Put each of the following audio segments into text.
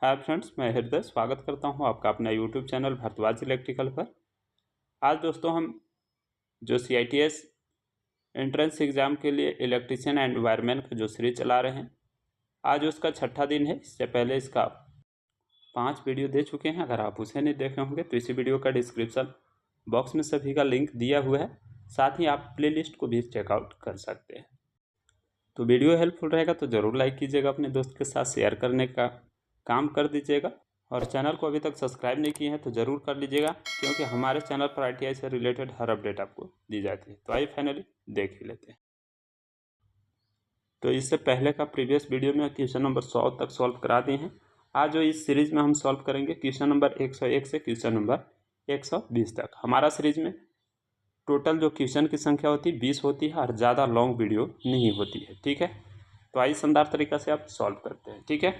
Hi friends, मैं हृदय स्वागत करता हूं आपका अपना यूट्यूब चैनल भारद्वाज इलेक्ट्रिकल पर। आज दोस्तों हम जो CITS एंट्रेंस एग्ज़ाम के लिए इलेक्ट्रीशियन एंड वायरमैन का जो सीरीज चला रहे हैं, आज उसका 6ठा दिन है। इससे पहले इसका 5 वीडियो दे चुके हैं। अगर आप उसे नहीं देखे होंगे तो इसी वीडियो का डिस्क्रिप्शन बॉक्स में सभी का लिंक दिया हुआ है। साथ ही आप प्लेलिस्ट को भी चेकआउट कर सकते हैं। तो वीडियो हेल्पफुल रहेगा तो ज़रूर लाइक कीजिएगा, अपने दोस्त के साथ शेयर करने का काम कर दीजिएगा, और चैनल को अभी तक सब्सक्राइब नहीं किए हैं तो ज़रूर कर लीजिएगा, क्योंकि हमारे चैनल पर ITI से रिलेटेड हर अपडेट आपको दी जाती है। तो आइए फाइनली देख ही लेते हैं। तो इससे पहले का प्रीवियस वीडियो में क्वेश्चन नंबर 100 तक सॉल्व करा दिए हैं। आज जो इस सीरीज में हम सॉल्व करेंगे क्वेश्चन नंबर 101 से क्वेश्चन नंबर 120 तक। हमारा सीरीज में टोटल जो क्वेश्चन की संख्या होती है 20 होती है, और ज़्यादा लॉन्ग वीडियो नहीं होती है। ठीक है, तो आइए शानदार तरीक़ा से आप सॉल्व करते हैं। ठीक है,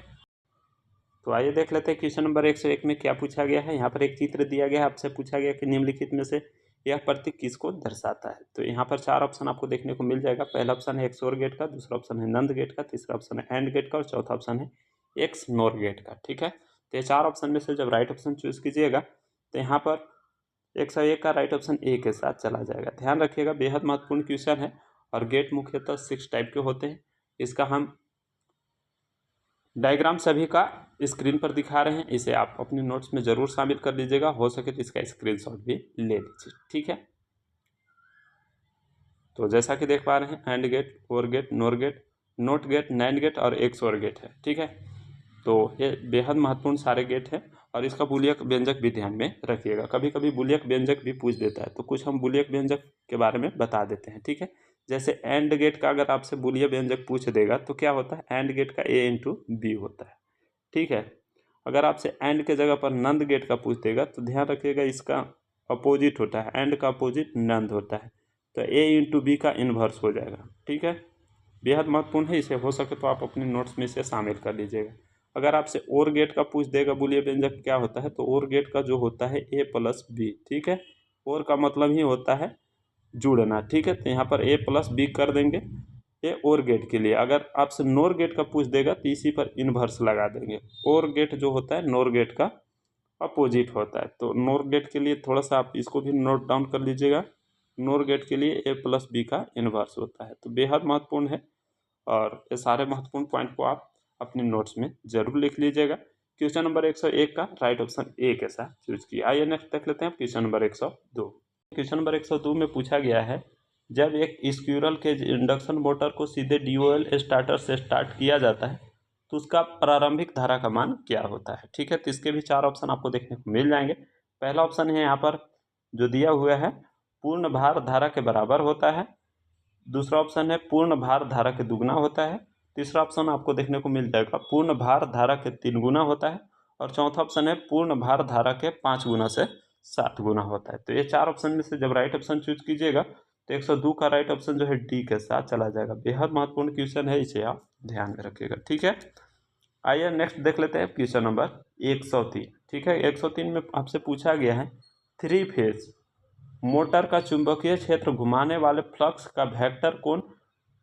तो आइए देख लेते हैं क्वेश्चन नंबर 101 में क्या पूछा गया है। यहाँ पर एक चित्र दिया गया है, आपसे पूछा गया कि निम्नलिखित में से यह प्रतीक किसको दर्शाता है। तो यहाँ पर 4 ऑप्शन आपको देखने को मिल जाएगा। पहला ऑप्शन है XOR गेट का, दूसरा ऑप्शन है NAND गेट का, तीसरा ऑप्शन है AND गेट का, और चौथा ऑप्शन है XNOR गेट का। ठीक है, तो ये 4 ऑप्शन में से जब राइट ऑप्शन चूज कीजिएगा तो यहाँ पर 101 का राइट ऑप्शन A के साथ चला जाएगा। ध्यान रखिएगा, बेहद महत्वपूर्ण क्वेश्चन है, और गेट मुख्यतः 6 टाइप के होते हैं। इसका हम डायग्राम सभी का स्क्रीन पर दिखा रहे हैं, इसे आप अपने नोट्स में ज़रूर शामिल कर लीजिएगा। हो सके तो इसका स्क्रीनशॉट भी ले लीजिए। ठीक है, तो जैसा कि देख पा रहे हैं, AND gate, OR gate, NOR gate, NOT gate, NAND gate और XOR गेट है। ठीक है, तो ये बेहद महत्वपूर्ण सारे गेट हैं, और इसका बूलियक व्यंजक भी ध्यान में रखिएगा। कभी कभी बूलियक व्यंजक भी पूछ देता है, तो कुछ हम बूलियक व्यंजक के बारे में बता देते हैं। ठीक है, जैसे AND गेट का अगर आपसे बूलियक व्यंजक पूछ देगा तो क्या होता है, AND गेट का A इंटू B होता है। ठीक है, अगर आपसे AND के जगह पर NAND गेट का पूछ देगा तो ध्यान रखिएगा, इसका अपोजिट होता है, AND का अपोजिट NAND होता है, तो A इंटू B का इन्वर्स हो जाएगा। ठीक है, बेहद महत्वपूर्ण है, इसे हो सके तो आप अपने नोट्स में इसे शामिल कर लीजिएगा। अगर आपसे OR गेट का पूछ देगा बूलियन व्यंजक क्या होता है, तो OR गेट का जो होता है A प्लस B। ठीक है, OR का मतलब ही होता है जुड़ना। ठीक है, तो यहाँ पर A प्लस B कर देंगे, ये OR गेट के लिए। अगर आपसे NOR गेट का पूछ देगा तो इसी पर इन्वर्स लगा देंगे। OR गेट जो होता है NOR गेट का अपोजिट होता है, तो NOR गेट के लिए थोड़ा सा आप इसको भी नोट डाउन कर लीजिएगा। NOR गेट के लिए A प्लस B का इन्वर्स होता है। तो बेहद महत्वपूर्ण है, और ये सारे महत्वपूर्ण पॉइंट को आप अपने नोट्स में जरूर लिख लीजिएगा। क्वेश्चन नंबर 101 का राइट ऑप्शन A के साथ चूज किया। आइए नेक्स्ट देख लेते हैं क्वेश्चन नंबर 102। क्वेश्चन नंबर 102 में पूछा गया है, जब एक स्क्विरल के इंडक्शन मोटर को सीधे DOL स्टार्टर से स्टार्ट किया जाता है तो उसका प्रारंभिक धारा का मान क्या होता है। ठीक है, तो इसके भी 4 ऑप्शन आपको देखने को मिल जाएंगे। पहला ऑप्शन है यहाँ पर जो दिया हुआ है, पूर्ण भार धारा के बराबर होता है। दूसरा ऑप्शन है पूर्ण भार धारा के दुगना होता है। तीसरा ऑप्शन आपको देखने को मिल जाएगा पूर्ण भार धारा के 3 गुना होता है। और चौथा ऑप्शन है पूर्ण भार धारा के 5 गुना से 7 गुना होता है। तो ये 4 ऑप्शन में से जब राइट ऑप्शन चूज कीजिएगा तो 102 का राइट ऑप्शन जो है D के साथ चला जाएगा। बेहद महत्वपूर्ण क्वेश्चन है, इसे आप ध्यान में रखिएगा। ठीक है, आइए नेक्स्ट देख लेते हैं क्वेश्चन नंबर 103। ठीक है, 103 में आपसे पूछा गया है, 3 फेज मोटर का चुंबकीय क्षेत्र घुमाने वाले फ्लक्स का वेक्टर कोण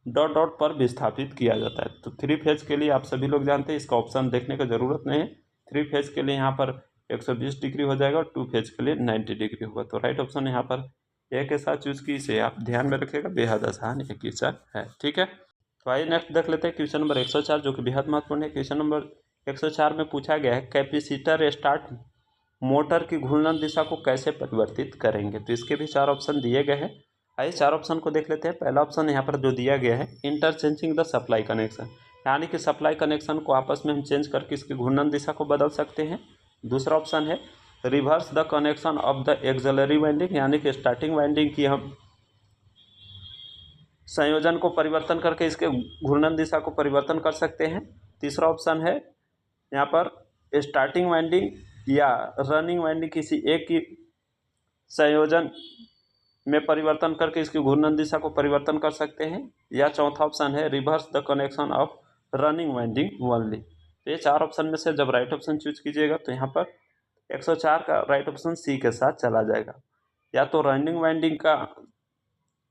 डॉट डॉट पर विस्थापित किया जाता है। तो 3 फेज के लिए आप सभी लोग जानते हैं, इसका ऑप्शन देखने का ज़रूरत नहीं है। 3 फेज के लिए यहाँ पर 120 डिग्री हो जाएगा, और 2 फेज के लिए 90 डिग्री होगा। तो राइट ऑप्शन यहाँ पर A के साथ चूज की, इसे आप ध्यान में रखिएगा, बेहद आसान एक क्वेश्चन है। ठीक है, तो आइए नेक्स्ट देख लेते हैं क्वेश्चन नंबर 104, जो कि बेहद महत्वपूर्ण है। क्वेश्चन नंबर 104 में पूछा गया है, कैपेसिटर स्टार्ट मोटर की घूर्णन दिशा को कैसे परिवर्तित करेंगे। तो इसके भी 4 ऑप्शन दिए गए हैं। आइए 4 ऑप्शन को देख लेते हैं। पहला ऑप्शन यहाँ पर जो दिया गया है, इंटरचेंजिंग द सप्लाई कनेक्शन, यानी कि सप्लाई कनेक्शन को आपस में हम चेंज करके इसकी घूर्णन दिशा को बदल सकते हैं। दूसरा ऑप्शन है reverse the connection of the axillary winding, यानी कि स्टार्टिंग वाइंडिंग की हम संयोजन को परिवर्तन करके इसके घूर्णन दिशा को परिवर्तन कर सकते हैं। तीसरा ऑप्शन है यहाँ पर स्टार्टिंग वाइंडिंग या रनिंग वाइंडिंग किसी एक की संयोजन में परिवर्तन करके इसकी घूर्णन दिशा को परिवर्तन कर सकते हैं। या चौथा ऑप्शन है reverse the connection of running winding only. तो ये 4 ऑप्शन में से जब राइट ऑप्शन चूज कीजिएगा तो यहाँ पर 104 का राइट ऑप्शन C के साथ चला जाएगा। या तो रनिंग वाइंडिंग का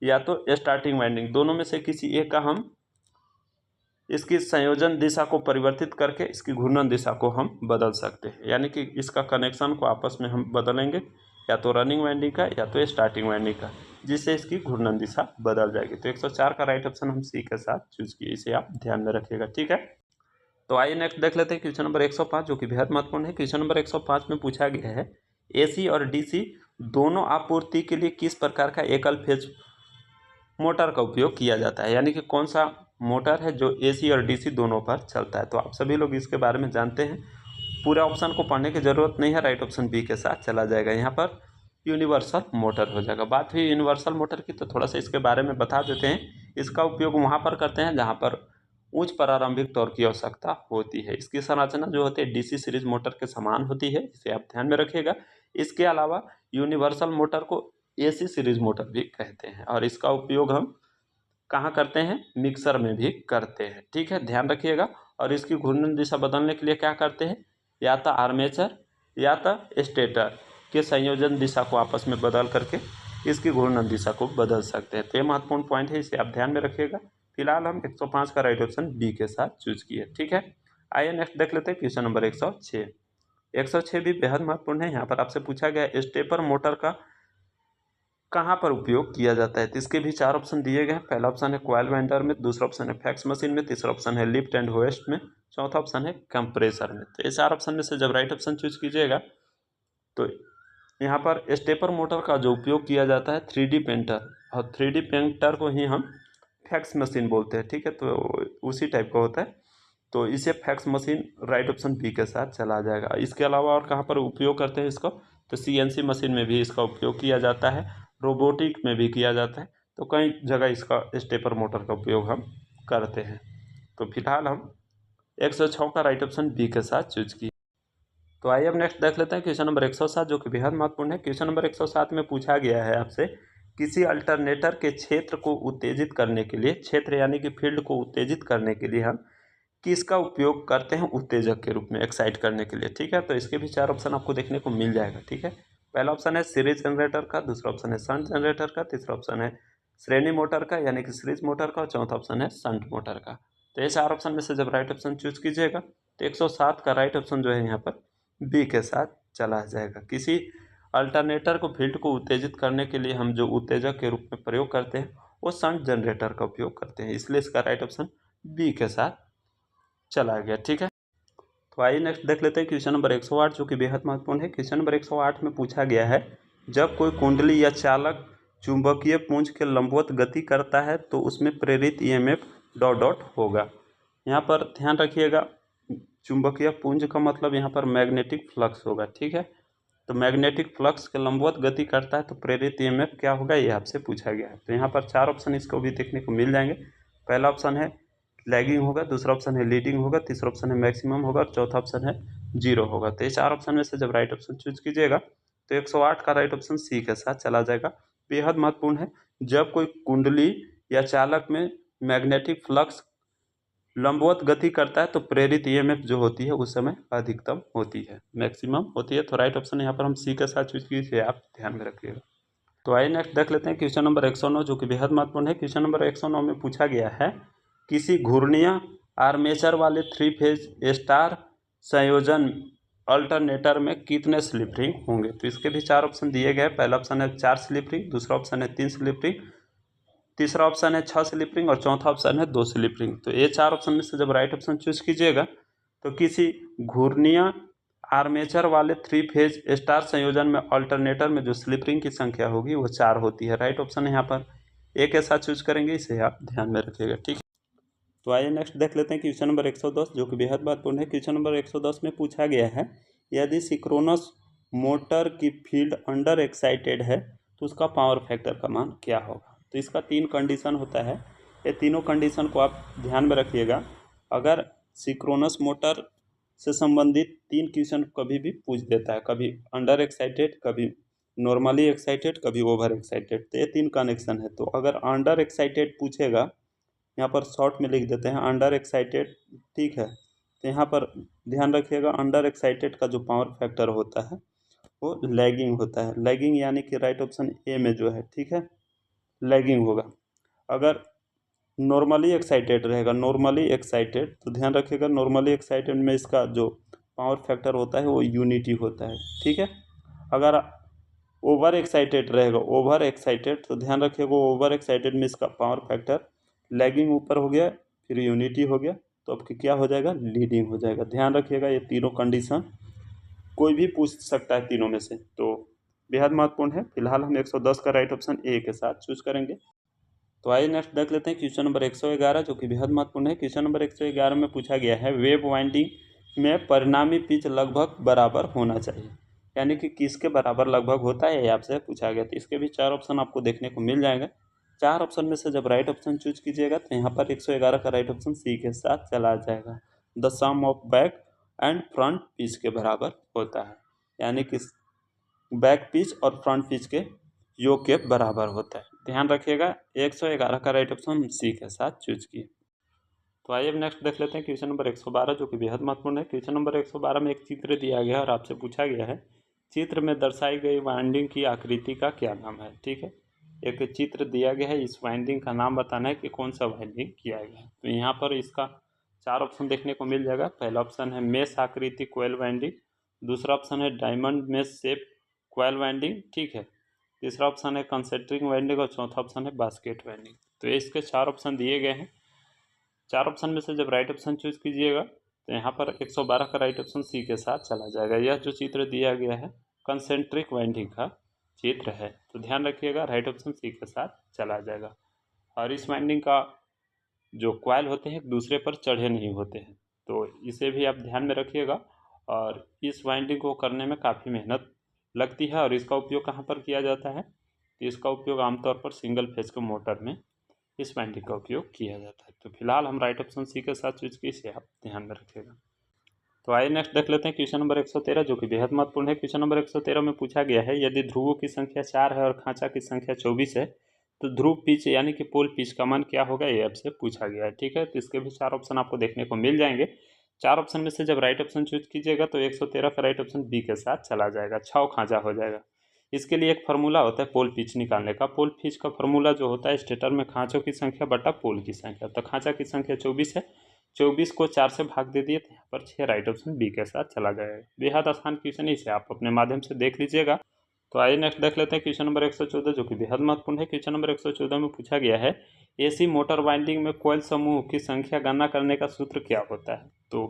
या तो स्टार्टिंग वाइंडिंग, दोनों में से किसी एक का हम इसकी संयोजन दिशा को परिवर्तित करके इसकी घूर्णन दिशा को हम बदल सकते हैं, यानी कि इसका कनेक्शन को आपस में हम बदलेंगे, या तो रनिंग वाइंडिंग का या तो स्टार्टिंग वाइंडिंग का, जिससे इसकी घूर्णन दिशा बदल जाएगी। तो 104 का राइट ऑप्शन हम सी के साथ चूज किए, इसे आप ध्यान में रखिएगा, ठीक है। तो आइए नेक्स्ट देख लेते हैं क्वेश्चन नंबर 105, जो कि बेहद महत्वपूर्ण है। क्वेश्चन नंबर 105 में पूछा गया है एसी और डीसी दोनों आपूर्ति के लिए किस प्रकार का एकल फेज मोटर का उपयोग किया जाता है, यानी कि कौन सा मोटर है जो एसी और डीसी दोनों पर चलता है। तो आप सभी लोग इसके बारे में जानते हैं, पूरा ऑप्शन को पढ़ने की ज़रूरत नहीं है, राइट ऑप्शन बी के साथ चला जाएगा। यहाँ पर यूनिवर्सल मोटर हो जाएगा। बात हुई यूनिवर्सल मोटर की, तो थोड़ा सा इसके बारे में बता देते हैं। इसका उपयोग वहाँ पर करते हैं जहाँ पर उच्च प्रारंभिक टॉर्क की आवश्यकता होती है। इसकी संरचना जो होती है डीसी सीरीज मोटर के समान होती है, इसे आप ध्यान में रखिएगा। इसके अलावा यूनिवर्सल मोटर को एसी सीरीज मोटर भी कहते हैं, और इसका उपयोग हम कहाँ करते हैं, मिक्सर में भी करते हैं, ठीक है, ध्यान रखिएगा। और इसकी घूर्णन दिशा बदलने के लिए क्या करते हैं, या तो आर्मेचर या तो स्टेटर के संयोजन दिशा को आपस में बदल करके इसकी घूर्णन दिशा को बदल सकते हैं। तो ये महत्वपूर्ण पॉइंट है, इसे आप ध्यान में रखिएगा। फिलहाल हम 105 का राइट ऑप्शन बी के साथ चूज किए, ठीक है। आइए नेक्स्ट देख लेते हैं क्वेश्चन नंबर 106। 106 भी बेहद महत्वपूर्ण है। यहाँ पर आपसे पूछा गया स्टेपर मोटर का कहाँ पर उपयोग किया जाता है। तो इसके भी 4 ऑप्शन दिए गए हैं। पहला ऑप्शन है कॉइल वाइंडर में, दूसरा ऑप्शन है फैक्स मशीन में, तीसरा ऑप्शन है लिफ्ट एंड होइस्ट में, चौथा ऑप्शन है कंप्रेसर में। तो ये 4 ऑप्शन में से जब राइट ऑप्शन चूज कीजिएगा, तो यहाँ पर स्टेपर मोटर का जो उपयोग किया जाता है 3D पेंटर, और 3D पेंटर को ही हम फैक्स मशीन बोलते हैं, ठीक है, तो उसी टाइप का होता है। तो इसे fax machine right option B के साथ चला जाएगा। इसके अलावा और कहाँ पर उपयोग करते हैं इसको, तो CNC मशीन में भी इसका उपयोग किया जाता है, रोबोटिक में भी किया जाता है। तो कई जगह इसका स्टेपर मोटर का उपयोग हम करते हैं। तो फिलहाल हम 106 का राइट ऑप्शन बी के साथ चूज किए। तो आइए अब नेक्स्ट देख लेते हैं क्वेश्चन नंबर 107, जो कि बेहद महत्वपूर्ण है। क्वेश्चन नंबर 107 में पूछा गया है आपसे, किसी अल्टरनेटर के क्षेत्र को उत्तेजित करने के लिए, क्षेत्र यानी कि फील्ड को उत्तेजित करने के लिए हम किसका उपयोग करते हैं उत्तेजक के रूप में, एक्साइट करने के लिए, ठीक है। तो इसके भी 4 ऑप्शन आपको देखने को मिल जाएगा, ठीक है। पहला ऑप्शन है सीरीज जनरेटर का, दूसरा ऑप्शन है शंट जनरेटर का, तीसरा ऑप्शन है श्रेणी मोटर का यानी कि सीरीज मोटर का, और चौथा ऑप्शन है शंट मोटर का। तो ये 4 ऑप्शन में से जब राइट ऑप्शन चूज कीजिएगा, तो 107 का राइट ऑप्शन जो है यहाँ पर बी के साथ चला जाएगा। किसी अल्टरनेटर को फील्ड को उत्तेजित करने के लिए हम जो उत्तेजक के रूप में प्रयोग करते हैं वो शंट जनरेटर का उपयोग करते हैं, इसलिए इसका राइट ऑप्शन बी के साथ चला गया, ठीक है। तो आइए नेक्स्ट देख लेते हैं क्वेश्चन नंबर 108, जो कि बेहद महत्वपूर्ण है। क्वेश्चन नंबर 108 में पूछा गया है, जब कोई कुंडली या चालक चुंबकीय पुंज के लंबवत गति करता है तो उसमें प्रेरित EMF डॉट डॉट होगा। यहाँ पर ध्यान रखिएगा, चुंबकीय पुंज का मतलब यहाँ पर मैग्नेटिक फ्लक्स होगा, ठीक है। तो मैग्नेटिक फ्लक्स के लंबवत गति करता है तो प्रेरित EMF क्या होगा, ये आपसे पूछा गया है। तो यहाँ पर 4 ऑप्शन इसको भी देखने को मिल जाएंगे। पहला ऑप्शन है लैगिंग होगा, दूसरा ऑप्शन है लीडिंग होगा, तीसरा ऑप्शन है मैक्सिमम होगा, और चौथा ऑप्शन है जीरो होगा। तो ये 4 ऑप्शन में से जब राइट ऑप्शन चूज कीजिएगा, तो 108 का राइट ऑप्शन सी के साथ चला जाएगा। बेहद महत्वपूर्ण है, जब कोई कुंडली या चालक में मैग्नेटिक फ्लक्स लंबवत गति करता है तो प्रेरित EMF जो होती है उस समय अधिकतम होती है, मैक्सिमम होती है। तो राइट ऑप्शन यहाँ पर हम सी के साथ चूज किए, आप ध्यान में रखिएगा। तो आइए नेक्स्ट देख लेते हैं क्वेश्चन नंबर 109, जो कि बेहद महत्वपूर्ण है। क्वेश्चन नंबर 109 में पूछा गया है, किसी घूर्णीय आर्मेचर वाले 3 फेज स्टार संयोजन अल्टरनेटर में कितने स्लिप रिंग होंगे। तो इसके भी 4 ऑप्शन दिए गए। पहला ऑप्शन है 4 स्लिप रिंग, दूसरा ऑप्शन है 3 स्लिप रिंग, तीसरा ऑप्शन है 6 स्लिप रिंग, और चौथा ऑप्शन है 2 स्लिप रिंग। तो ये 4 ऑप्शन में से जब राइट ऑप्शन चूज कीजिएगा, तो किसी घूर्णीय आर्मेचर वाले 3 फेज स्टार संयोजन में अल्टरनेटर में जो स्लिप रिंग की संख्या होगी वो 4 होती है। राइट ऑप्शन यहाँ पर ए के साथ चूज करेंगे, इसे आप ध्यान में रखिएगा, ठीक है। तो आइए नेक्स्ट देख लेते हैं क्वेश्चन नंबर 110, जो कि बेहद महत्वपूर्ण है। क्वेश्चन नंबर 110 में पूछा गया है, यदि सिंक्रोनस मोटर की फील्ड अंडर एक्साइटेड है तो उसका पावर फैक्टर का मान क्या होगा। तो इसका 3 कंडीशन होता है, ये तीनों कंडीशन को आप ध्यान में रखिएगा। अगर सिंक्रोनस मोटर से संबंधित 3 क्वेश्चन कभी भी पूछ देता है, कभी अंडर एक्साइटेड, कभी नॉर्मली एक्साइटेड, कभी ओवर एक्साइटेड, तो ये 3 कनेक्शन है। तो अगर अंडर एक्साइटेड पूछेगा, यहाँ पर शॉर्ट में लिख देते हैं अंडर एक्साइटेड, ठीक है। तो यहाँ पर ध्यान रखिएगा, अंडर एक्साइटेड का जो पावर फैक्टर होता है वो लैगिंग होता है, लैगिंग यानी कि राइट ऑप्शन ए में जो है, ठीक है, लैगिंग होगा। अगर नॉर्मली एक्साइटेड रहेगा, नॉर्मली एक्साइटेड। तो ध्यान रखिएगा, नॉर्मली एक्साइटेड में इसका जो पावर फैक्टर होता है वो यूनिटी होता है, ठीक है। अगर ओवर एक्साइटेड रहेगा, ओवर एक्साइटेड, तो ध्यान रखिएगा ओवर एक्साइटेड में इसका पावर फैक्टर लैगिंग ऊपर हो गया, फिर यूनिटी हो गया, तो आपके क्या हो जाएगा, लीडिंग हो जाएगा। ध्यान रखिएगा ये तीनों कंडीशन कोई भी पूछ सकता है तीनों में से, तो बेहद महत्वपूर्ण है। फिलहाल हम 110 का राइट ऑप्शन ए के साथ चूज करेंगे। तो आइए नेक्स्ट देख लेते हैं क्वेश्चन नंबर 111, जो कि बेहद महत्वपूर्ण है। क्वेश्चन नंबर 111 में पूछा गया है वेव वाइंडिंग में परिणामी पिच लगभग बराबर होना चाहिए, यानी कि किसके बराबर लगभग होता है, ये आपसे पूछा गया। तो इसके भी 4 ऑप्शन आपको देखने को मिल जाएंगे। 4 ऑप्शन में से जब राइट ऑप्शन चूज कीजिएगा तो यहाँ पर 111 का राइट ऑप्शन सी के साथ चला जाएगा। The sum of back and front pitch के बराबर होता है, यानी कि बैक पिच और फ्रंट पिच के योग के बराबर होता है। ध्यान रखिएगा 111 का राइट ऑप्शन सी के साथ चूज किए। तो आइए अब नेक्स्ट देख लेते हैं क्वेश्चन नंबर 112, जो कि बेहद महत्वपूर्ण है। क्वेश्चन नंबर 112 में एक चित्र दिया गया है और आपसे पूछा गया है चित्र में दर्शाई गई वाइंडिंग की आकृति का क्या नाम है, ठीक है। एक चित्र दिया गया है, इस वाइंडिंग का नाम बताना है कि कौन सा वाइंडिंग किया गया है। तो यहाँ पर इसका 4 ऑप्शन देखने को मिल जाएगा। पहला ऑप्शन है मेश आकृति कोयल वाइंडिंग, दूसरा ऑप्शन है डायमंड मेश शेप कोयल वाइंडिंग, ठीक है, तीसरा ऑप्शन है कंसेंट्रिक वाइंडिंग और चौथा ऑप्शन है बास्केट वाइंडिंग। तो इसके 4 ऑप्शन दिए गए हैं। 4 ऑप्शन में से जब राइट ऑप्शन चूज कीजिएगा तो यहाँ पर 112 का राइट ऑप्शन सी के साथ चला जाएगा। यह जो चित्र दिया गया है कंसेंट्रिक वाइंडिंग का चित्र है, तो ध्यान रखिएगा राइट ऑप्शन सी के साथ चला जाएगा। और इस वाइंडिंग का जो कॉइल होते हैं एक दूसरे पर चढ़े नहीं होते हैं, तो इसे भी आप ध्यान में रखिएगा। और इस वाइंडिंग को करने में काफ़ी मेहनत लगती है। और इसका उपयोग कहाँ पर किया जाता है, तो इसका उपयोग आमतौर पर सिंगल फेज के मोटर में इस वाइंडिंग का उपयोग किया जाता है। तो फिलहाल हम राइट ऑप्शन सी के साथ चूज की, इसे आप ध्यान में रखिएगा। तो आइए नेक्स्ट देख लेते हैं क्वेश्चन नंबर 113, जो कि बेहद महत्वपूर्ण है। क्वेश्चन नंबर 113 में पूछा गया है यदि ध्रुवों की संख्या 4 है और खांचा की संख्या 24 है तो ध्रुव पिच यानी कि पोल पिच का मान क्या होगा, ये आपसे पूछा गया है, ठीक है। तो इसके भी 4 ऑप्शन आपको देखने को मिल जाएंगे। 4 ऑप्शन में से जब राइट ऑप्शन चूज कीजिएगा तो 113 का राइट ऑप्शन बी के साथ चला जाएगा, 6 खांचा हो जाएगा। इसके लिए एक फार्मूला होता है पोल पिच निकालने का। पोल पिच का फार्मूला जो होता है स्टेटर में खांचों की संख्या बटा पोल की संख्या। तो खांचा की संख्या 24 है, 24 को 4 से भाग दे दिए तो यहाँ पर 6 राइट ऑप्शन बी के साथ चला जाएगा। बेहद आसान क्वेश्चन है, इसे आप अपने माध्यम से देख लीजिएगा। तो आइए नेक्स्ट देख लेते हैं क्वेश्चन नंबर 114, जो कि बेहद महत्वपूर्ण है। क्वेश्चन नंबर 114 में पूछा गया है एसी मोटर वाइंडिंग में कॉइल समूह की संख्या गणना करने का सूत्र क्या होता है। तो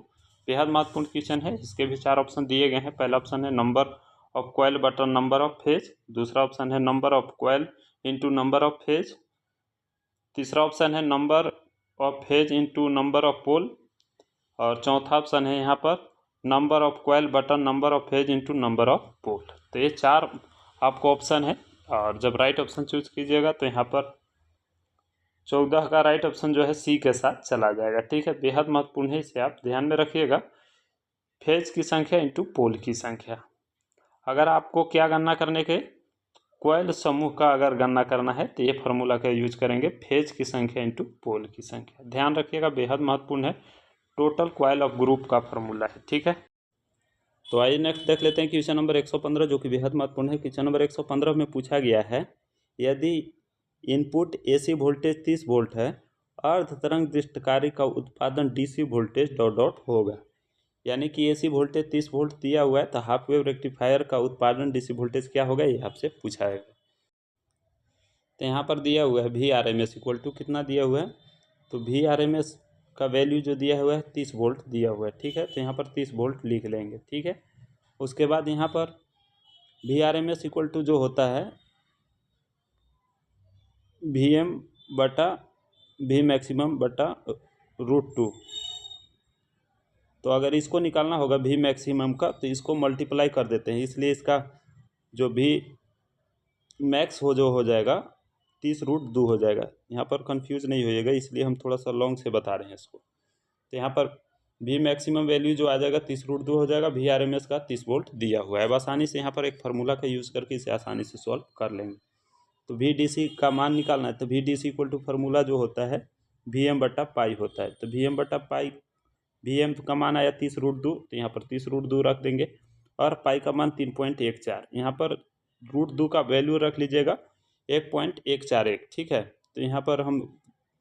बेहद महत्वपूर्ण क्वेश्चन है। इसके भी 4 ऑप्शन दिए गए हैं। पहला ऑप्शन है नंबर ऑफ कॉइल बटा नंबर ऑफ फेज, दूसरा ऑप्शन है number of coil into number of phase, तीसरा ऑप्शन है number of phase into number of pole, और चौथा ऑप्शन है यहाँ पर नंबर ऑफ कॉइल बटा number of phase into number of pole. तो ये 4 आपको ऑप्शन है। और जब राइट ऑप्शन चूज कीजिएगा तो यहाँ पर 14 का राइट ऑप्शन जो है सी के साथ चला जाएगा, ठीक है। बेहद महत्वपूर्ण है, इसे आप ध्यान में रखिएगा। फेज की संख्या इंटू पोल की संख्या। अगर आपको क्या गणना करने के, कॉइल समूह का अगर गणना करना है तो ये फार्मूला का यूज करेंगे, फेज की संख्या इंटू पोल की संख्या। ध्यान रखिएगा बेहद महत्वपूर्ण है, टोटल कॉइल ऑफ ग्रुप का फार्मूला है, ठीक है। तो आइए नेक्स्ट देख लेते हैं क्वेश्चन नंबर 115, जो कि बेहद महत्वपूर्ण है। क्वेश्चन नंबर 115 में पूछा गया है यदि इनपुट एसी वोल्टेज 30 वोल्ट है, अर्ध तरंग दृष्टिकारी का उत्पादन डीसी वोल्टेज डॉट डॉट होगा, यानी कि एसी वोल्टेज 30 वोल्ट दिया हुआ है तो हाफ वेव रेक्टिफायर का उत्पादन डीसी वोल्टेज क्या होगा, ये आपसे पूछा है। तो यहाँ पर दिया हुआ है V R M S equal to कितना दिया हुआ है, तो वी आर एम एस का वैल्यू जो दिया हुआ है 30 वोल्ट दिया हुआ है, ठीक है। तो यहाँ पर 30 वोल्ट लिख लेंगे, ठीक है। उसके बाद यहाँ पर V R M S equal to जो होता है वी एम बटा वी मैक्सिमम बटा √2। तो अगर इसको निकालना होगा वी मैक्सिमम का तो इसको मल्टीप्लाई कर देते हैं, इसलिए इसका जो वी मैक्स हो जाएगा 30√2 हो जाएगा। यहाँ पर कंफ्यूज नहीं होइएगा, इसलिए हम थोड़ा सा लॉन्ग से बता रहे हैं इसको। तो यहाँ पर वी मैक्सिमम वैल्यू जो आ जाएगा 30√2 हो जाएगा, वी आर एम एस का 30 वोल्ट दिया हुआ है। अब आसानी से यहाँ पर एक फार्मूला का यूज़ करके इसे आसानी से सॉल्व कर लेंगे। तो वी डी सी का मान निकालना है, तो V D C equal to formula जो होता है वी एम बटा पाई होता है। तो वी एम बटा पाई, वी एम का मान आया 30√2, तो यहाँ पर 30√2 रख देंगे, और पाई का मान 3.14। यहाँ पर √2 का वैल्यू रख लीजिएगा 1.141, ठीक है। तो यहाँ पर हम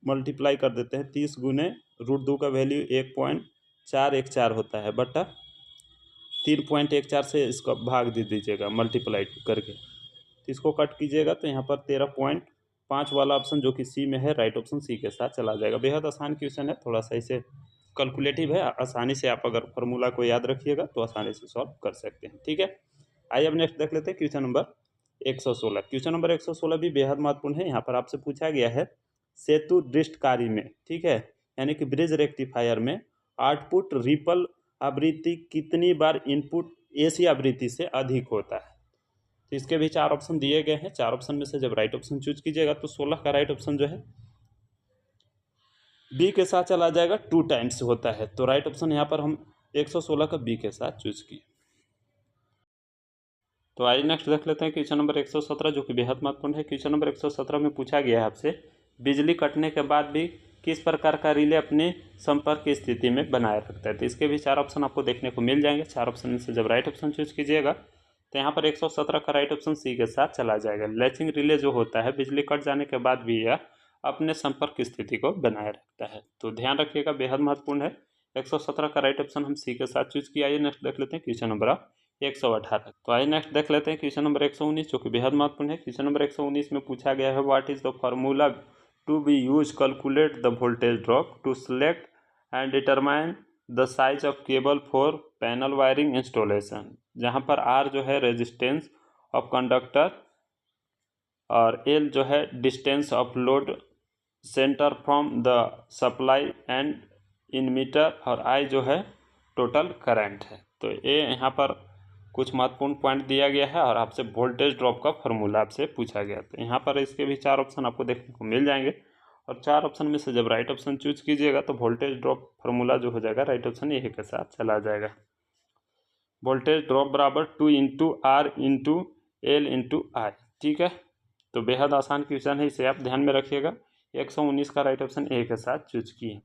मल्टीप्लाई कर देते हैं। 30 गुने √2 का वैल्यू 1.414 होता है, बटा 3.14 से इसका भाग दे दीजिएगा मल्टीप्लाई करके। तो इसको कट कीजिएगा तो यहाँ पर 13.5 वाला ऑप्शन जो कि सी में है, राइट ऑप्शन सी के साथ चला जाएगा। बेहद आसान क्वेश्चन है, थोड़ा सा इसे कैलकुलेटिव है, आसानी से आप अगर फॉर्मूला को याद रखिएगा तो आसानी से सॉल्व कर सकते हैं। ठीक है, आइए अब नेक्स्ट देख लेते हैं क्वेश्चन नंबर 116। क्वेश्चन नंबर 116 भी बेहद महत्वपूर्ण है। यहाँ पर आपसे पूछा गया है सेतु दृष्टकारी में, ठीक है, यानी कि ब्रिज रेक्टिफायर में आउटपुट रिपल आवृत्ति कितनी बार इनपुट एसी आवृत्ति से अधिक होता है। तो इसके भी 4 ऑप्शन दिए गए हैं। 4 ऑप्शन में से जब राइट ऑप्शन चूज कीजिएगा तो 16 का राइट ऑप्शन जो है बी के साथ चला जाएगा, 2 टाइम्स होता है। तो राइट ऑप्शन यहाँ पर हम 116 का बी के साथ चूज किए। तो आइए नेक्स्ट देख लेते हैं क्वेश्चन नंबर 117 जो कि बेहद महत्वपूर्ण है। क्वेश्चन नंबर 117 में पूछा गया है आपसे बिजली कटने के बाद भी किस प्रकार का रिले अपने संपर्क की स्थिति में बनाए रखता है। तो इसके भी 4 ऑप्शन आपको देखने को मिल जाएंगे। 4 ऑप्शन में से जब राइट ऑप्शन चूज कीजिएगा तो यहाँ पर 117 का राइट ऑप्शन सी के साथ चला जाएगा। लैचिंग रिले जो होता है बिजली कट जाने के बाद भी यह अपने संपर्क की स्थिति को बनाए रखता है। तो ध्यान रखिएगा, बेहद महत्वपूर्ण है। 117 का राइट ऑप्शन हम सी के साथ चूज किया। आइए नेक्स्ट देख लेते हैं क्वेश्चन नंबर 118। तो आइए नेक्स्ट देख लेते हैं क्वेश्चन नंबर 119 जो कि बेहद महत्वपूर्ण है। क्वेश्चन नंबर 119 में पूछा गया है what is the formula to be use calculate the voltage drop to select and determine the size of cable for panel wiring installation. जहाँ पर आर जो है रेजिस्टेंस ऑफ कंडक्टर और एल जो है distance of load center from the supply end in meter और I जो है टोटल करंट है। तो ये यहाँ पर कुछ महत्वपूर्ण पॉइंट दिया गया है और आपसे वोल्टेज ड्रॉप का फॉर्मूला आपसे पूछा गया। तो यहाँ पर इसके भी 4 ऑप्शन आपको देखने को मिल जाएंगे और 4 ऑप्शन में से जब राइट ऑप्शन चूज कीजिएगा तो वोल्टेज ड्रॉप फॉर्मूला जो हो जाएगा राइट ऑप्शन ए के साथ चला जाएगा। वोल्टेज ड्रॉप बराबर 2 into R into L into I. ठीक है, तो बेहद आसान क्वेश्चन है, इसे आप ध्यान में रखिएगा। 119 का राइट ऑप्शन ए के साथ चूज किए।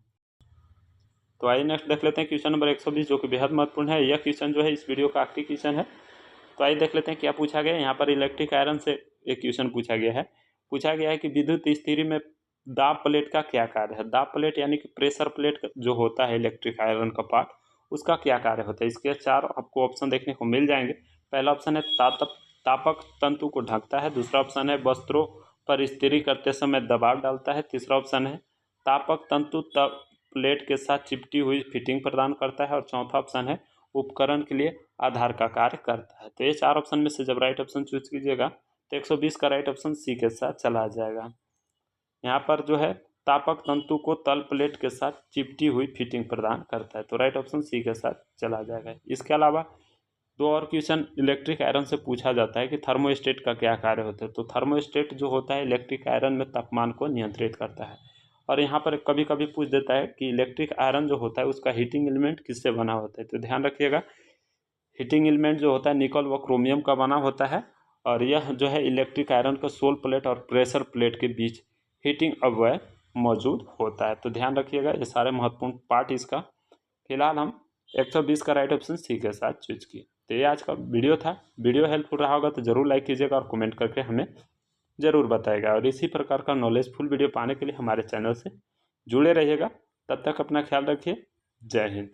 तो आइए नेक्स्ट देख लेते हैं क्वेश्चन नंबर 120 जो कि बेहद महत्वपूर्ण है। यह क्वेश्चन जो है इस वीडियो का आखिरी क्वेश्चन है। तो आइए देख लेते हैं क्या पूछा गया है। यहाँ पर इलेक्ट्रिक आयरन से एक क्वेश्चन पूछा गया है। पूछा गया है कि विद्युत स्थिति में दाब प्लेट का क्या कार्य है। दाब प्लेट यानी कि प्रेशर प्लेट जो होता है इलेक्ट्रिक आयरन का पार्ट, उसका क्या कार्य होता है। इसके 4 आपको ऑप्शन देखने को मिल जाएंगे। पहला ऑप्शन है तापक तंतु को ढकता है। दूसरा ऑप्शन है वस्त्रों पर इस्त्री करते समय दबाव डालता है। तीसरा ऑप्शन है तापक तंतु प्लेट के साथ चिपटी हुई फिटिंग प्रदान करता है। और चौथा ऑप्शन है उपकरण के लिए आधार का कार्य करता है। तो ये 4 ऑप्शन में से जब राइट ऑप्शन चूज कीजिएगा तो 120 का राइट ऑप्शन सी के साथ चला जाएगा। यहाँ पर जो है तापक तंतु को तल प्लेट के साथ चिपटी हुई फिटिंग प्रदान करता है, तो राइट ऑप्शन सी के साथ चला जाएगा। इसके अलावा 2 और क्वेश्चन इलेक्ट्रिक आयरन से पूछा जाता है कि थर्मोस्टेट का क्या कार्य होता है। तो थर्मोस्टेट जो होता है इलेक्ट्रिक आयरन में तापमान को नियंत्रित करता है। और यहाँ पर कभी कभी पूछ देता है कि इलेक्ट्रिक आयरन जो होता है उसका हीटिंग एलिमेंट किससे बना होता है। तो ध्यान रखिएगा, हीटिंग एलिमेंट जो होता है निकल व क्रोमियम का बना होता है। और यह जो है इलेक्ट्रिक आयरन का सोल प्लेट और प्रेशर प्लेट के बीच हीटिंग अवयव मौजूद होता है। तो ध्यान रखिएगा, ये सारे महत्वपूर्ण पार्ट इसका। फिलहाल हम 120 का राइट ऑप्शन सी के साथ चूज किए। तो ये आज का वीडियो था। वीडियो हेल्पफुल रहा होगा तो ज़रूर लाइक कीजिएगा और कमेंट करके हमें ज़रूर बताएगा। और इसी प्रकार का नॉलेजफुल वीडियो पाने के लिए हमारे चैनल से जुड़े रहिएगा। तब तक अपना ख्याल रखिए। जय हिंद।